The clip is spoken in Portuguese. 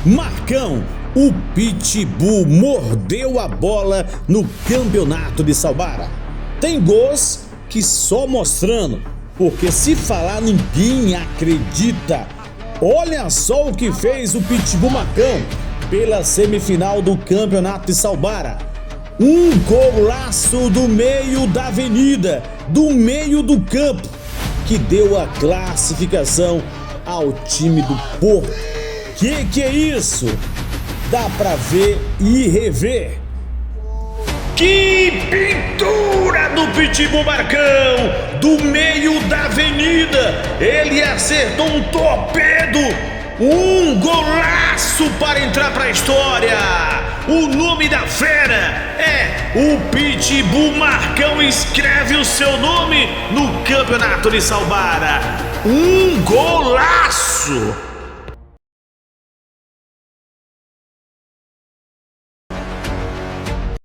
Marcão, o Pitbull mordeu a bola no campeonato de Salbara. Tem gols que só mostrando, porque se falar ninguém acredita. Olha só o que fez o Pitbull Marcão pela semifinal do campeonato de Salbara. Um golaço do meio da avenida, do meio do campo, que deu a classificação ao time do Porto. Que é isso? Dá pra ver e rever. Que pintura do Pitbull Marcão, do meio da avenida. Ele acertou um torpedo, um golaço para entrar pra história. O nome da fera é o Pitbull Marcão. Escreve o seu nome no campeonato de Salbara. Um golaço!